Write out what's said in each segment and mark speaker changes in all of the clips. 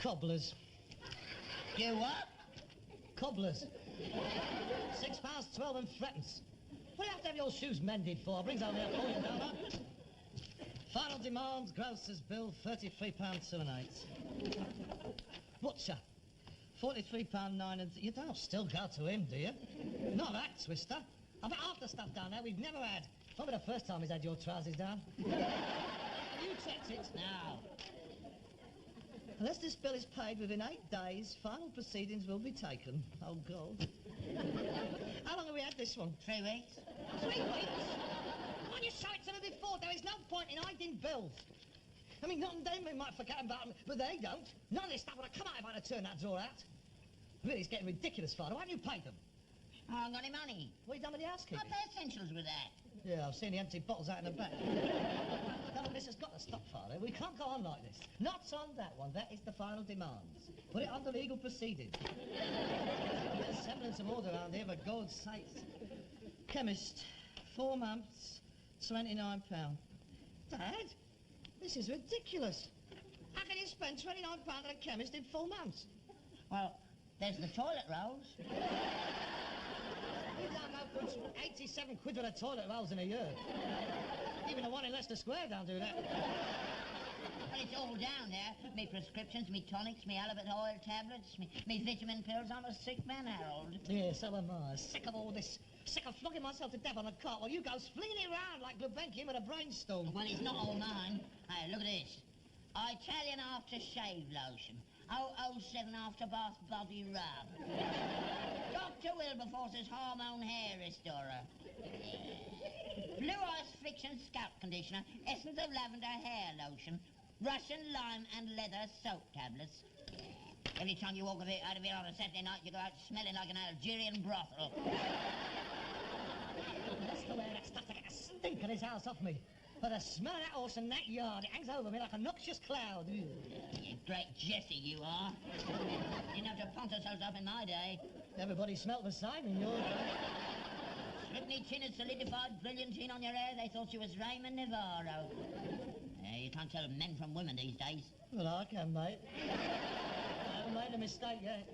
Speaker 1: Cobblers.
Speaker 2: You what?
Speaker 1: Cobblers. £6.12 and threepence. What do you have to have your shoes mended for? Brings over here for you, Dollar. Final demand, grocer's bill, £33.78. Butcher, £43.9 and... You don't still go to him, do you? Not that, Twister. I've had half the stuff down there we've never had. Probably the first time he's had your trousers down. Have you checked it?
Speaker 2: No.
Speaker 1: Unless this bill is paid within 8 days, final proceedings will be taken. Oh, God. How long have we had this one?
Speaker 2: 3 weeks.
Speaker 1: 3 weeks? Why don't you show it to me before? There is no point in hiding bills. I mean, not they might forget about them, but they don't. None of this stuff would have come out if I'd have turned that drawer out. Really, it's getting ridiculous, Father. Why haven't you paid them?
Speaker 2: I haven't got any money.
Speaker 1: What have you done with the housekeeping?
Speaker 2: I pay essentials with that.
Speaker 1: Yeah, I've seen the empty bottles out in the back. Now, look, this has got to stop, Father. We can't go on like this. Not on that one. That is the final demand. Put it under legal proceedings. Get a semblance of order around here, for God's sakes. Chemist, 4 months, £29. Dad, this is ridiculous. How can you spend £29 at a chemist in 4 months?
Speaker 2: Well, there's the toilet rolls.
Speaker 1: You don't know, puts 87 quid for the toilet rolls in a year. Even the one in Leicester Square don't do that.
Speaker 2: Well, it's all down there. Me prescriptions, me tonics, me halibut oil tablets, me vitamin pills. I'm a sick man, Harold.
Speaker 1: Yeah, so am I. Sick of all this. Sick of flogging myself to death on a cart while you go flinging it around like Gulbenkian with a brainstorm.
Speaker 2: Well, it's not all mine. Hey, look at this. Italian aftershave lotion. 007 after bath body rub. Dr. Wilberforce's hormone hair restorer. Blue Ice Friction scalp conditioner. Essence of lavender hair lotion. Russian lime and leather soap tablets. Every time you walk out of here on a Saturday night, you go out smelling like an Algerian brothel.
Speaker 1: That's the way that stuff to get the stink of this house off me. But the smell of that horse in that yard, it hangs over me like a noxious cloud.
Speaker 2: You great Jessie, you are. Didn't have to ponce ourselves up in my day.
Speaker 1: Everybody smelt the same in your day.
Speaker 2: Slipney tin had solidified brilliantine on your hair. They thought you was Raymond Navarro. You can't tell men from women these days.
Speaker 1: Well, I can, mate. I haven't made a mistake yet.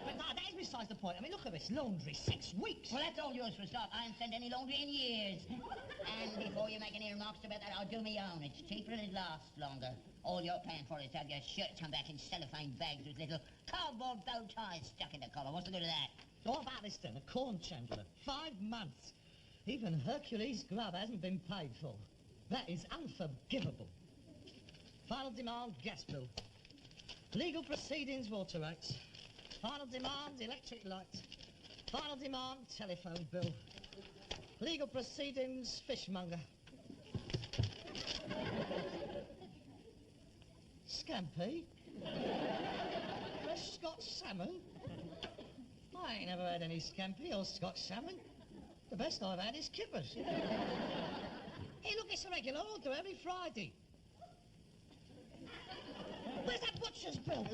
Speaker 1: But no, that is besides the point. I mean, look at this. Laundry, 6 weeks.
Speaker 2: Well, that's all yours for a start. I haven't sent any laundry in years. And before you make any remarks about that, I'll do my own. It's cheaper and it lasts longer. All you're paying for is to have your shirt come back in cellophane bags with little cardboard bow ties stuck in the collar. What's the good of that?
Speaker 1: What about this then? A corn chandler. 5 months. Even Hercules' grub hasn't been paid for. That is unforgivable. Final demand, gas bill. Legal proceedings, water rates. Final demand, electric lights. Final demand, telephone bill. Legal proceedings, fishmonger. Scampi? Fresh Scotch salmon? I ain't never had any scampi or Scotch salmon. The best I've had is kippers. Hey, look, it's a regular order every Friday. Where's that butcher's bill?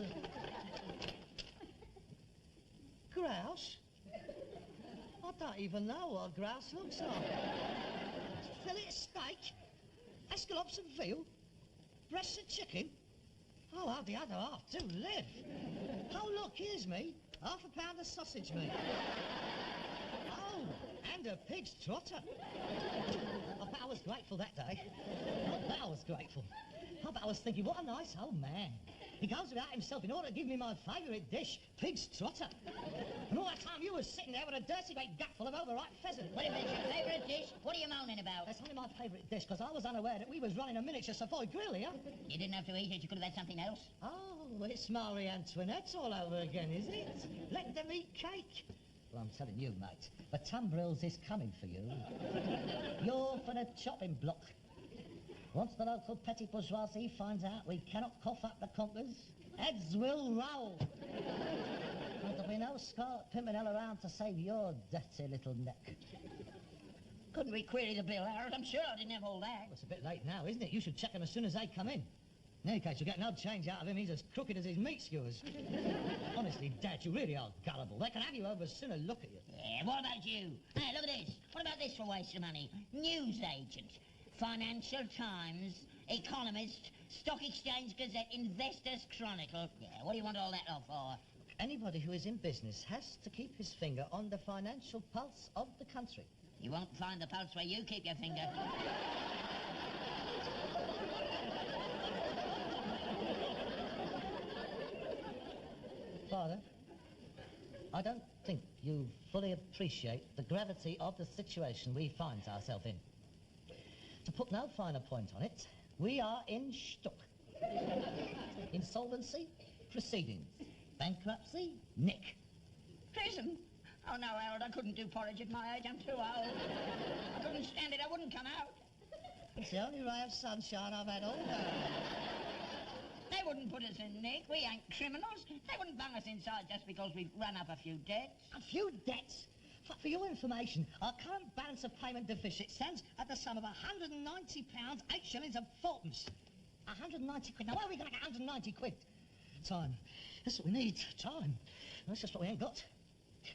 Speaker 1: Grouse? I don't even know what grouse looks like. Fillet of steak, escallops of veal, breasts of chicken. Oh, how the other half do live. Oh, look, here's me. Half a pound of sausage meat. Oh, and a pig's trotter. I bet I was grateful that day. I bet I was grateful. I bet I was thinking, what a nice old man. He goes without himself in order to give me my favourite dish, pig's trotter. And all that time you were sitting there with a dirty great gutful of overripe pheasant.
Speaker 2: Wait a minute, your favourite dish? What are you moaning about?
Speaker 1: That's only my favourite dish, because I was unaware that we was running a miniature Savoy grill here.
Speaker 2: You didn't have to eat it, you could have had something else.
Speaker 1: Oh, well, it's Marie Antoinette all over again, is it? Let them eat cake. Well, I'm telling you, mate, the tumbrils is coming for you. You're for the chopping block. Once the local petty bourgeoisie finds out we cannot cough up the conkers, heads will roll. There'll be no Scarlet Pimpernel around to save your dirty little neck.
Speaker 2: Couldn't we query the bill, Harold? I'm sure I didn't have all that.
Speaker 1: Well, it's a bit late now, isn't it? You should check them as soon as they come in. In any case, you'll get no change out of him. He's as crooked as his meat skewers. Honestly, Dad, you really are gullible. They can have you over as soon as look at you.
Speaker 2: Yeah, what about you? Hey, look at this. What about this for waste of money? News agent. Financial Times. Economist, Stock Exchange Gazette, Investors Chronicle. Yeah, what do you want all that lot for?
Speaker 1: Anybody who is in business has to keep his finger on the financial pulse of the country.
Speaker 2: You won't find the pulse where you keep your finger.
Speaker 1: Father, I don't think you fully appreciate the gravity of the situation we find ourselves in. To put no finer point on it, we are in shtuck. Insolvency, proceedings. Bankruptcy, nick.
Speaker 2: Prison? Oh, no, Harold, I couldn't do porridge at my age. I'm too old. I couldn't stand it. I wouldn't come out.
Speaker 1: It's the only ray of sunshine I've had all day.
Speaker 2: They wouldn't put us in nick. We ain't criminals. They wouldn't bung us inside just because we've run up a few debts.
Speaker 1: A few debts? For your information, our current balance of payment deficit stands at the sum of £190, 8 shillings and 4pence. 190 quid. Now, where are we going to get 190 quid? Time. That's what we need. Time. That's just what we ain't got.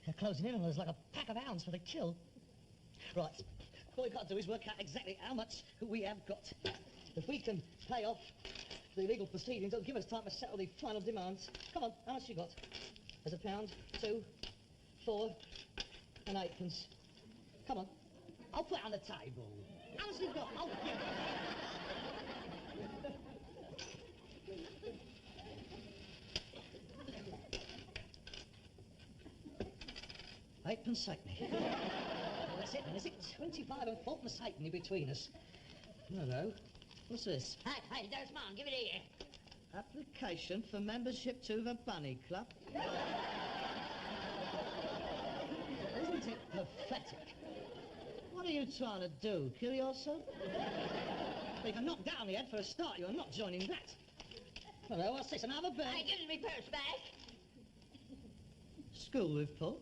Speaker 1: They're closing in on us like a pack of hounds for the kill. Right. All we've got to do is work out exactly how much we have got. If we can pay off the legal proceedings, it'll give us time to settle the final demands. Come on, how much you got? There's £1, 2, 4, and 8pence. Come on. I'll put it on the table. How much you got? Oh, yeah. 8pence halfpenny. Well, that's it then, is it? 25 and 4pence halfpenny between us. Hello. What's this?
Speaker 2: Hey, that's mine. Give it here.
Speaker 1: Application for membership to the Bunny Club. Isn't it pathetic? What are you trying to do? Kill yourself? Well, you can knock down the head for a start. You're not joining that. Hello, what's this? Another bill?
Speaker 2: Hey, give me purse back.
Speaker 1: School report.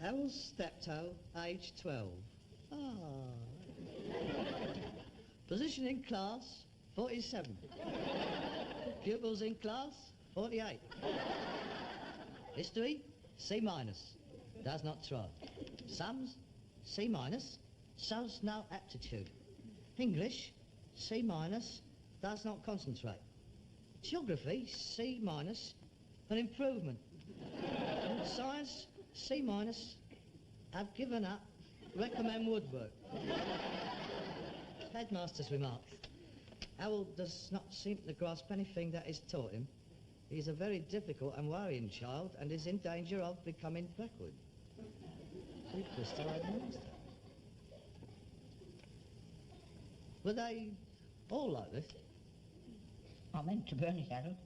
Speaker 1: Harold Steptoe, age 12. Ah. Position in class, 47. Pupils in class, 48. History, C-. Does not try. Sums, C-. Shows no aptitude. English, C-. Does not concentrate. Geography, C-. An improvement. Science, C-. Have given up. Recommend woodwork. Headmaster's remarks. Harold does not seem to grasp anything that is taught him. He is a very difficult and worrying child and is in danger of becoming backward. Were they all like this?
Speaker 2: I meant to burn it, Harold.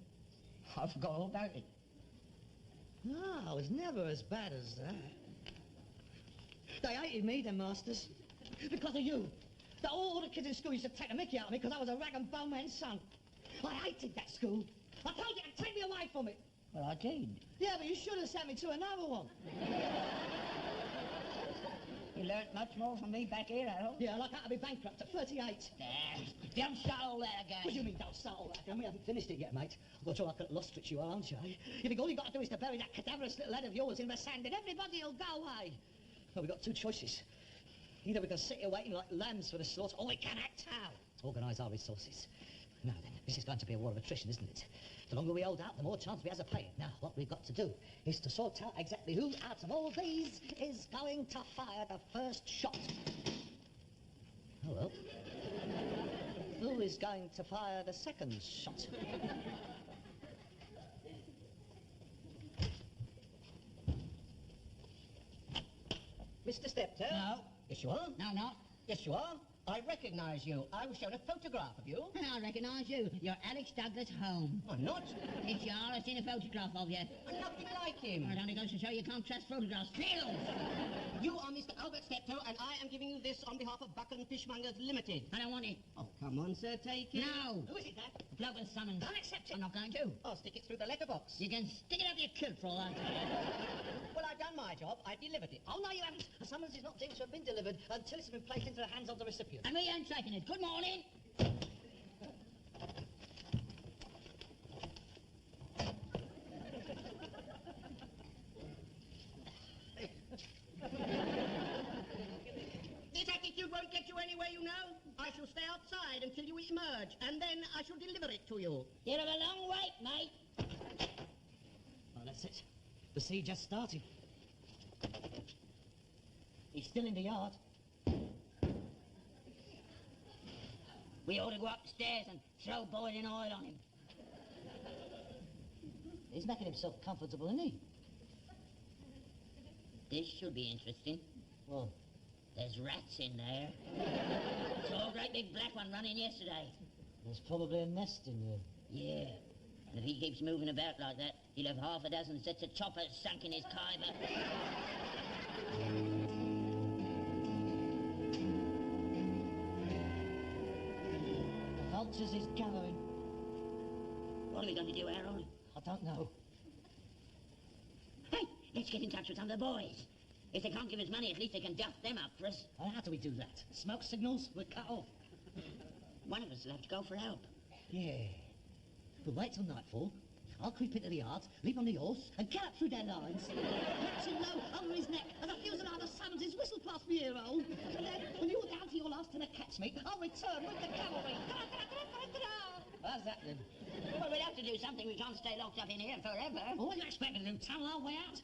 Speaker 2: I forgot all about it.
Speaker 1: No, it was never as bad as that. They hated me, them masters, because of you. All the kids in school used to take the mickey out of me because I was a rag and bone man's son. I hated that school. I told you to take me away from it.
Speaker 2: Well, I did.
Speaker 1: Yeah, but you should have sent me to another one.
Speaker 2: You learnt much more from me back here, Harold.
Speaker 1: Yeah, like how to be bankrupt at 38.
Speaker 2: Don't start all that again.
Speaker 1: What do you mean, don't start all that again? We haven't finished it yet, mate. I've got to like a lost which you are, aren't you? Eh? You think all you got to do is to bury that cadaverous little head of yours in the sand and everybody will go away? Well, we've got two choices. Either we can sit here waiting like lambs for the slaughter, or we can act out. Organise our resources. Now then, this is going to be a war of attrition, isn't it? The longer we hold out, the more chance we have of paying. Now, what we've got to do is to sort out exactly who out of all these is going to fire the first shot. Oh, well. Who is going to fire the second shot? Mr. Steptoe?
Speaker 2: No.
Speaker 1: Yes, you are?
Speaker 2: No, not.
Speaker 1: Yes, you are.
Speaker 3: I recognise you. I was shown a photograph of you.
Speaker 2: I recognise you. You're Alex Douglas Home.
Speaker 3: I'm not.
Speaker 2: It's you are. I've seen a photograph of you.
Speaker 3: I'm nothing like him.
Speaker 2: Well, it only goes to show you can't trust photographs. Phil!
Speaker 3: You are Mr. Albert Steptoe, and I am giving you this on behalf of Buck and Fishmongers Limited.
Speaker 2: I don't want it.
Speaker 3: Oh, come on, sir, take it.
Speaker 2: No.
Speaker 3: Who is it, Dad?
Speaker 2: The bloke with the summons.
Speaker 3: I'll accept it.
Speaker 2: I'm not going to.
Speaker 3: I'll stick it through the letterbox.
Speaker 2: You can stick it up your kilt for all that.
Speaker 3: Well, I've done my job. I delivered it.
Speaker 1: Oh, no, you haven't. The summons is not deemed to have been delivered until it's been placed into the hands of the recipient.
Speaker 2: And we ain't taking it. Good morning.
Speaker 3: Detective shield won't get you anywhere, you know. I shall stay outside until you emerge, and then I shall deliver it to you.
Speaker 2: You're of a long wait, mate.
Speaker 1: Oh, that's it. The siege just started. He's still in the yard.
Speaker 2: We ought to go upstairs and throw boiling oil on him.
Speaker 1: He's making himself comfortable, isn't he?
Speaker 2: This should be interesting.
Speaker 1: Well,
Speaker 2: There's rats in there. Saw a great big black one running yesterday.
Speaker 1: there's probably a nest in there.
Speaker 2: Yeah. And if he keeps moving about like that, he'll have half a dozen sets of choppers sunk in his kyber.
Speaker 1: The vultures is gathering.
Speaker 2: What are we going to do, Harold?
Speaker 1: I don't know.
Speaker 2: Hey, let's get in touch with some of the boys. If they can't give us money, at least they can duff them up for us.
Speaker 1: And how do we do that? Smoke signals? We're cut off.
Speaker 2: One of us will have to go for help.
Speaker 1: Yeah. We'll wait till nightfall. I'll creep into the yard, leap on the horse, and gallop through their lines. Catch him low over his neck as a fusillade of summons his whistle past my ear hole. And then, when you're down to your last to the catch me, I'll return with the cavalry. How's that then?
Speaker 2: Well, we'd have to do something. We can't stay locked up in here forever.
Speaker 1: Oh, what are you expecting to do? Tunnel our way out?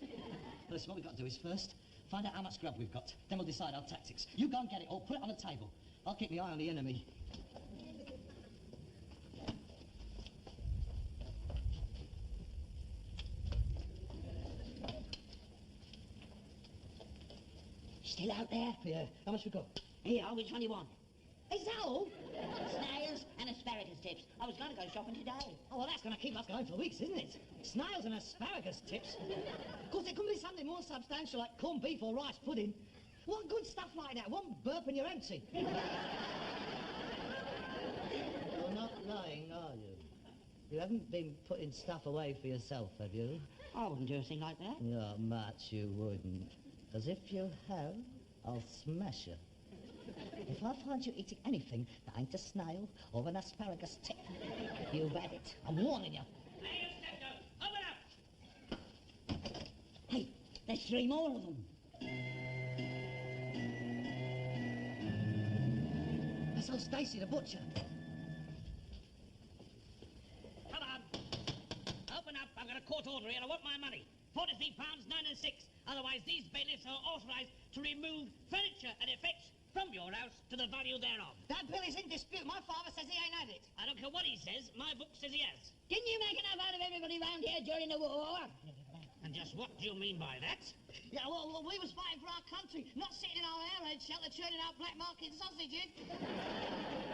Speaker 1: Listen, what we've got to do is first find out how much grub we've got. Then we'll decide our tactics. You go and get it all. Put it on the table. I'll keep my eye on the enemy.
Speaker 2: Still out there?
Speaker 1: Yeah. How much we got?
Speaker 2: Here, which one do you want?
Speaker 1: Is that all?
Speaker 2: Snails and asparagus tips. I was going to go shopping today.
Speaker 1: Oh, well, that's going to keep us going for weeks, isn't it? Snails and asparagus tips. Of course, it could be something more substantial like corned beef or rice pudding. One good stuff like that. One burp and you're empty. You're not lying, are you? You haven't been putting stuff away for yourself, have you?
Speaker 2: I wouldn't do a thing like that.
Speaker 1: Not much you wouldn't. Because if you have, I'll smash you. If I find you eating anything that ain't a snail or an asparagus tip, you've had it. I'm warning you.
Speaker 2: Hey, Steptoe, open up! Hey, there's 3 more of them.
Speaker 1: That's old Stacy, the butcher.
Speaker 4: Come on. Open up. I've got a court order here. I want my money. £43, 9 and 6. Otherwise, these bailiffs are authorised to remove furniture and effects from your house to the value thereof.
Speaker 1: That bill is in dispute. My father says he ain't had it.
Speaker 4: I don't care what he says. My book says he has.
Speaker 2: Didn't you make enough out of everybody round here during the war?
Speaker 4: And just what do you mean by that?
Speaker 1: Yeah, well, we was fighting for our country, not sitting in our airhead shelter churning out black market sausages.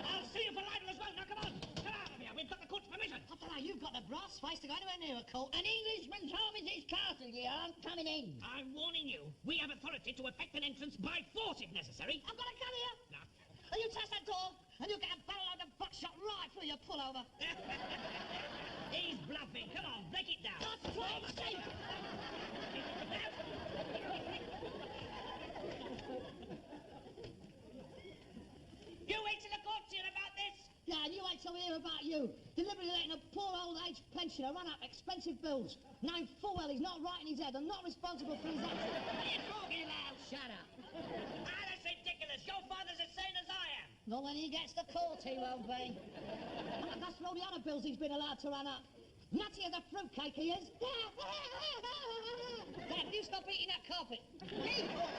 Speaker 4: I'll sue you for libel as well. Now, come on. Come out of here. We've got the court's permission.
Speaker 1: I don't know, you've got the brass face to go anywhere near a court.
Speaker 2: An Englishman's home is his castle. You aren't coming in.
Speaker 4: I'm warning you. We have authority to effect an entrance by force if necessary.
Speaker 1: I've got a gun here.
Speaker 4: Now,
Speaker 1: And you touch that door, and you get a barrel load of buckshot right through your pullover.
Speaker 4: he's bluffing. Come on, break it down.
Speaker 1: That's right, Steve.
Speaker 4: You wait till the court's here about this.
Speaker 1: Yeah, and you wait till we hear about you. Deliberately letting a poor old age pensioner run up expensive bills, knowing full well he's not right in his head and not responsible for his actions.
Speaker 2: What are you talking about?
Speaker 1: Shut up.
Speaker 4: That's ridiculous. Your father's as sane as I am.
Speaker 1: Not when he gets to court, he won't be. And that's for all the other bills he's been allowed to run up. Nutty as a fruitcake, he is. Dad, you stop eating that carpet.
Speaker 2: Leave us.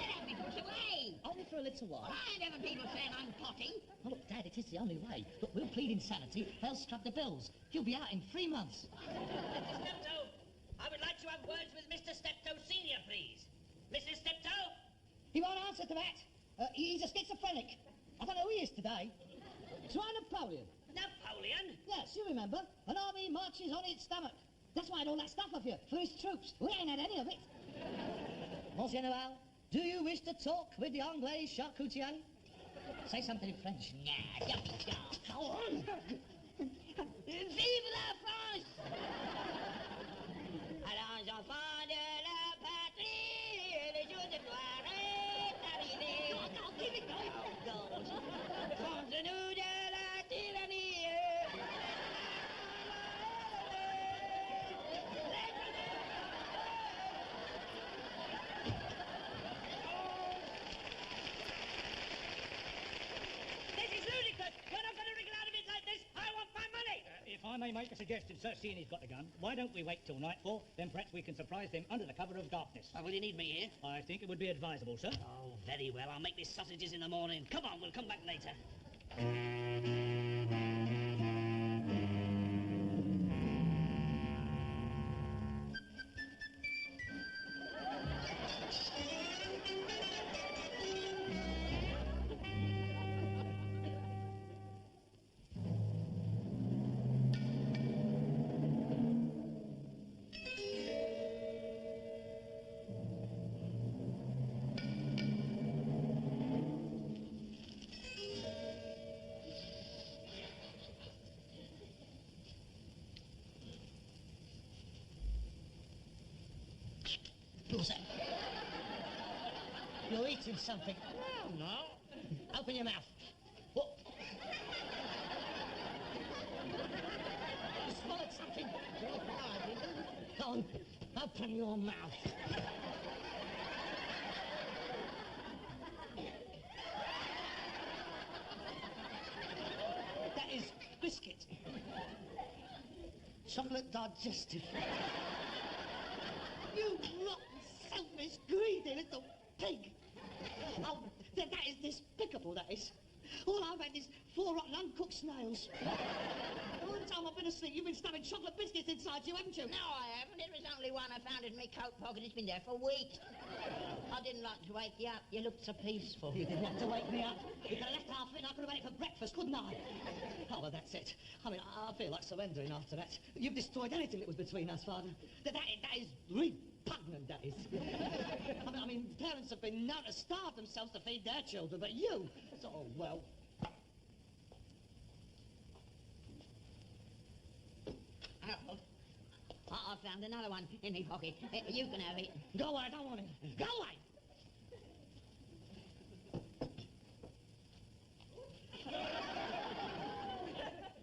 Speaker 2: Let me push away.
Speaker 1: Only for a little while.
Speaker 2: I ain't having people saying I'm potting.
Speaker 1: Oh, look, Dad, it is the only way. Look, we'll plead insanity. They'll scrub the bills. You'll be out in 3 months.
Speaker 4: Mr. Steptoe, I would like to have words with Mr. Steptoe Senior, please. Mrs. Steptoe?
Speaker 1: He won't answer to that. He's a schizophrenic. I don't know who he is today. Try Napoleon.
Speaker 4: Napoleon?
Speaker 1: Yes, you remember. An army marches on its stomach. That's why I had all that stuff of you, for his troops. We ain't had any of it. Mon General, do you wish to talk with the Anglais charcutier? Say something in French.
Speaker 2: Nah, don't be daft.
Speaker 1: Go on.
Speaker 2: Vive la France! Alors, enfants de la patrie, le jour de gloire est arrivé.
Speaker 1: I'll give it going.
Speaker 2: Contre-nous de la tyrannie.
Speaker 5: may make a suggestion, sir, seeing he's got a gun, why don't we wait till nightfall, then perhaps we can surprise them under the cover of darkness.
Speaker 4: Will you need me here?
Speaker 5: I think it would be advisable, sir.
Speaker 4: Oh, very well. I'll make me sausages in the morning. Come on, we'll come back later.
Speaker 1: What's that? You're eating something.
Speaker 4: No, no.
Speaker 1: Open your mouth. What? You swallowed something. Go on, open your mouth. That is biscuit. Chocolate digestive. You rotten, selfish, greedy little pig. Oh, that is despicable, that is. All I've had is 4 rotten, uncooked snails. All the time I've been asleep, you've been stuffing chocolate biscuits inside you, haven't you?
Speaker 2: No, I haven't. It was only one I found in my coat pocket. It's been there for weeks. I didn't like to wake you up. You looked so peaceful.
Speaker 1: You didn't have to wake me up. You could have left half of it and I could have had it for breakfast, couldn't I? Oh, well, that's it. I mean, I feel like surrendering after that. You've destroyed anything that was between us, Father. That is repugnant, that is. I mean, parents have been known to starve themselves to feed their children, but you... Oh, well...
Speaker 2: I found another one in my pocket. You can have it.
Speaker 1: Go away, I don't want it. Go away!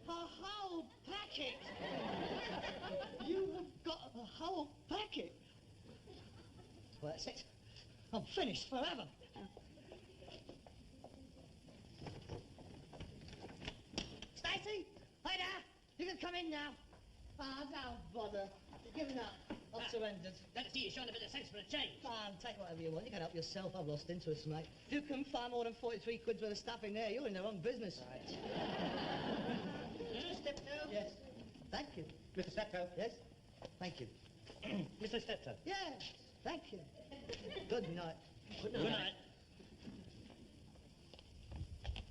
Speaker 1: A whole packet! You have got a whole packet! Well, that's it. I'm finished forever. Stacy! Hey there! You can come in now. Ah, don't bother. Give it up. I've surrendered.
Speaker 4: Glad to see you showing a bit of sense for a change.
Speaker 1: Fine, take whatever you want. You can help yourself. I've lost interest, mate. If you can find more than 43 quid's worth of stuff in there, you're in the wrong business. Right.
Speaker 3: Steptoe?
Speaker 1: Yes. Thank you.
Speaker 3: Mr. Steptoe?
Speaker 1: Yes. Thank you.
Speaker 5: Mr. Steptoe.
Speaker 1: Yes. Thank you. Good night.
Speaker 4: Good night.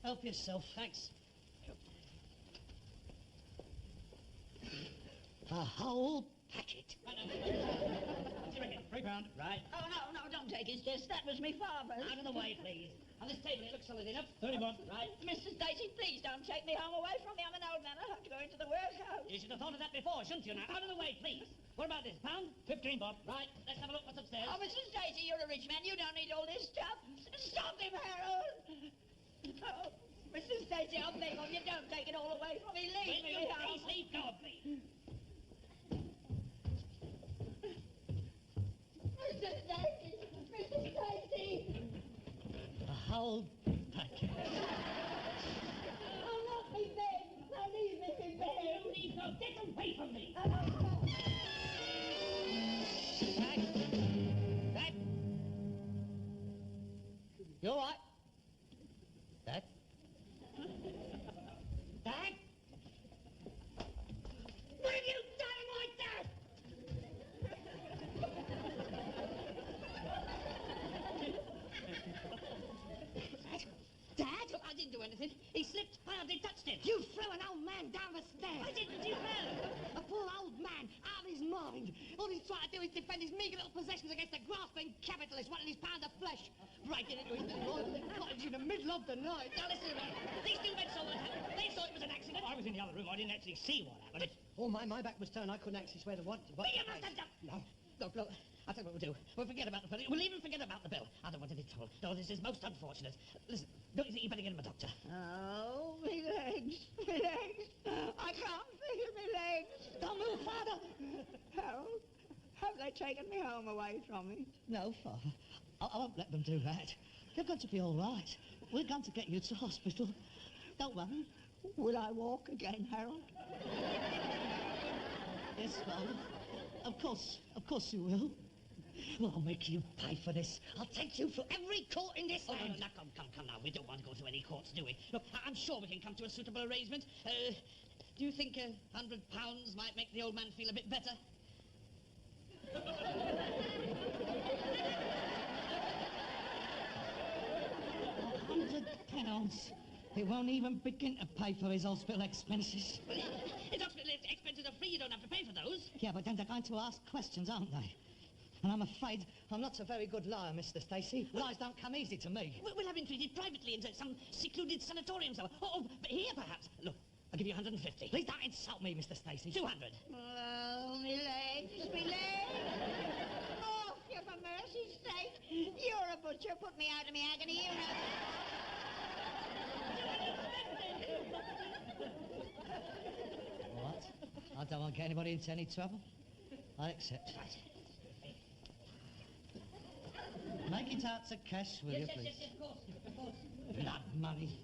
Speaker 1: Help yourself. Thanks. A whole packet.
Speaker 5: £3. Right.
Speaker 2: Oh, no, don't take his desk. That was me father's.
Speaker 4: Out of the way, please. On this table, it looks solid enough.
Speaker 5: 30 bob.
Speaker 4: Right.
Speaker 2: Mr. Stacy, please don't take me home away from me. I'm an old man. I have to go into the workhouse.
Speaker 4: You should have thought of that before, shouldn't you? Now, out of the way, please. What about this? £1?
Speaker 5: 15 bob.
Speaker 4: Right. Let's have a look what's upstairs.
Speaker 2: Oh, Mr. Stacy, you're a rich man. You don't need all this stuff. Stop him, Harold. Oh, Mr. Stacy, I'm begging of you. Don't take it all away from me. Leave
Speaker 4: Will
Speaker 2: me
Speaker 4: you
Speaker 2: home.
Speaker 4: please leave go of me?
Speaker 2: Mr. Stacy! Mr. Stacy!
Speaker 1: A whole packet.
Speaker 2: Oh, not me bed! No, leave me in bed!
Speaker 4: You leave go. Get away from me.
Speaker 1: Dad? Dad? You all right? Dad? Dad? What have you done to my dad? Dad?
Speaker 4: Look, I didn't do anything. He slipped. I hardly touched him.
Speaker 1: You threw an old man down the stairs.
Speaker 4: I didn't. You fell.
Speaker 1: A poor old man, out of his mind. All he's trying to do is defend his meagre little possessions against a grasping capitalist wanting his pound of flesh. Breaking into his royal cottage in the middle of the night.
Speaker 4: Now listen to me. These two men saw what happened. They thought it was an accident.
Speaker 5: I was in the other room. I didn't actually see what happened.
Speaker 1: Oh, my back was turned. I couldn't actually swear to what...
Speaker 4: But you must have done.
Speaker 1: No.
Speaker 4: Look, I'll tell you what we'll do. We'll forget about the bill. We'll even forget about the bill. I don't want any trouble. No, this is most unfortunate. Listen, don't you think you better get him a doctor?
Speaker 2: Oh, me legs. Me legs. I can't feel me legs.
Speaker 1: Don't move, Father.
Speaker 2: Harold, have they taken me home away from me?
Speaker 1: No, Father. I won't let them do that. They're going to be all right. We're going to get you to hospital. Don't worry.
Speaker 2: Will I walk again, Harold?
Speaker 1: Yes, Father. Of course you will. Well, I'll make you pay for this. I'll take you through every court in this
Speaker 4: Oh,
Speaker 1: land.
Speaker 4: no, come now. We don't want to go to any courts, do we? Look, I'm sure we can come to a suitable arrangement. Do you think £100 might make the old man feel a bit better?
Speaker 1: £100. It won't even begin to pay for his hospital expenses.
Speaker 4: Well, his hospital expenses are free. You don't have to pay for those.
Speaker 1: Yeah, but then they're going to ask questions, aren't they? And I'm afraid I'm not a very good liar, Mr. Stacey. Lies don't come easy to me.
Speaker 4: We'll have him treated privately in some secluded sanatorium somewhere. Oh, but here, perhaps. Look, I'll give you 150.
Speaker 1: Please don't insult me, Mr. Stacey.
Speaker 4: 200.
Speaker 2: Oh, me legs, me legs. Oh, for mercy's sake. You're a butcher. Put me out of me agony, you know.
Speaker 1: What? I don't want to get anybody into any trouble. I accept. Make it out to cash, will you, please?
Speaker 4: Yes, of course.
Speaker 1: Blood money.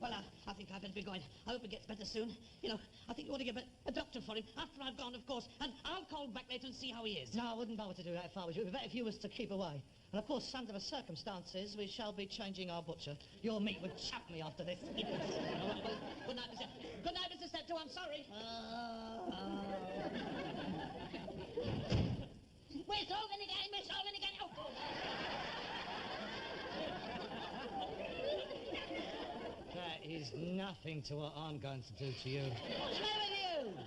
Speaker 4: Well, I think I better be going. I hope it gets better soon. You know, I think you ought to get a doctor for him after I've gone, of course. And I'll call back later and see how he is.
Speaker 1: No, I wouldn't bother to do that if I was you. It would be better if you was to keep away. And, of course, under the circumstances, we shall be changing our butcher. Your meat would chap me after this.
Speaker 4: All right, well, good night, Mr. Good night, Mr. Steptoe. I'm sorry.
Speaker 2: We're solving again, we're solving again. Oh.
Speaker 1: That is nothing to what I'm going to do to you.
Speaker 2: What's the matter with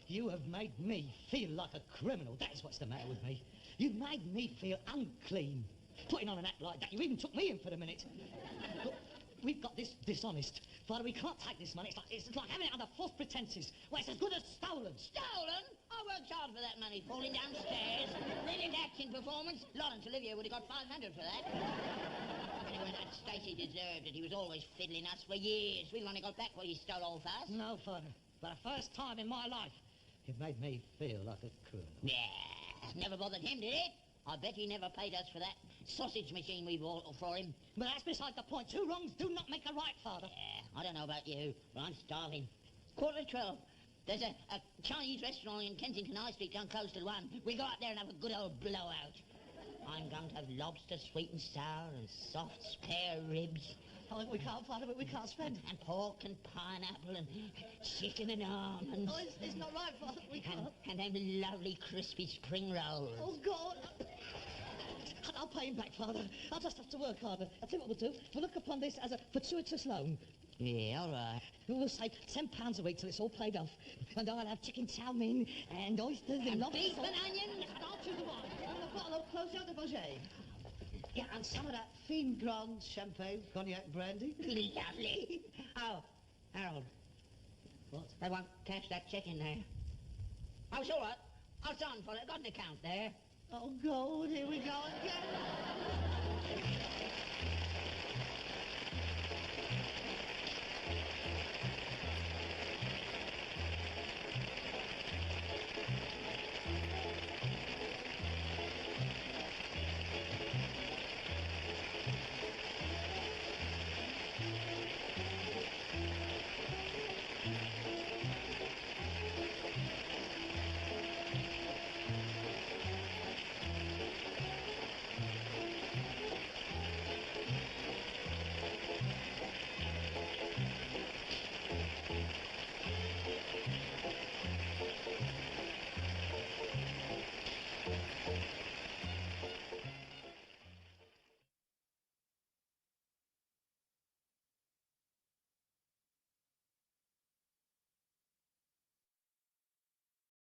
Speaker 2: you?
Speaker 1: You have made me feel like a criminal. That is what's the matter with me. You've made me feel unclean. Putting on an act like that, you even took me in for the minute. Look, we've got this dishonest. Father, we can't take this money. It's like having it under false pretences. Well, it's as good as stolen.
Speaker 2: Stolen? I worked hard for that money, falling downstairs. Brilliant acting performance. Lawrence Olivier would have got 500 for that. Anyway, that Stacey deserved it. He was always fiddling us for years. We only got back what he stole all fast.
Speaker 1: No, Father. For the first time in my life, you've made me feel like a criminal.
Speaker 2: Yeah, never bothered him, did it? I bet he never paid us for that sausage machine we bought for him.
Speaker 1: But that's beside the point. Two wrongs do not make a right, Father.
Speaker 2: Yeah, I don't know about you, but I'm starving. 11:15. There's a Chinese restaurant in Kensington High Street down close to 1. We'll go out there and have a good old blowout. I'm going to have lobster sweet and sour and soft spare ribs.
Speaker 1: Oh, we can't, Father, but we can't spend.
Speaker 2: And pork and pineapple and chicken and almonds.
Speaker 1: Oh, it's not right, Father. We can't.
Speaker 2: And them lovely crispy spring rolls.
Speaker 1: Oh, God. I'll pay him back, Father. I'll just have to work harder. I'll tell you what we'll do. We'll look upon this as a fortuitous loan.
Speaker 2: Yeah, all right.
Speaker 1: We'll save £10 a week till it's all paid off. And I'll have chicken chow mein and oysters and
Speaker 2: beef and onions.
Speaker 1: And I'll choose the wine. And a bottle of Closure de Beaujolais. Yeah, and some of that Fine Grande champagne, cognac brandy.
Speaker 2: Lovely. Oh, Harold.
Speaker 1: What?
Speaker 2: They won't cash that cheque in there. Oh, it's all right. I'll sign for it. I've got an account there.
Speaker 1: Oh, God, here we go again.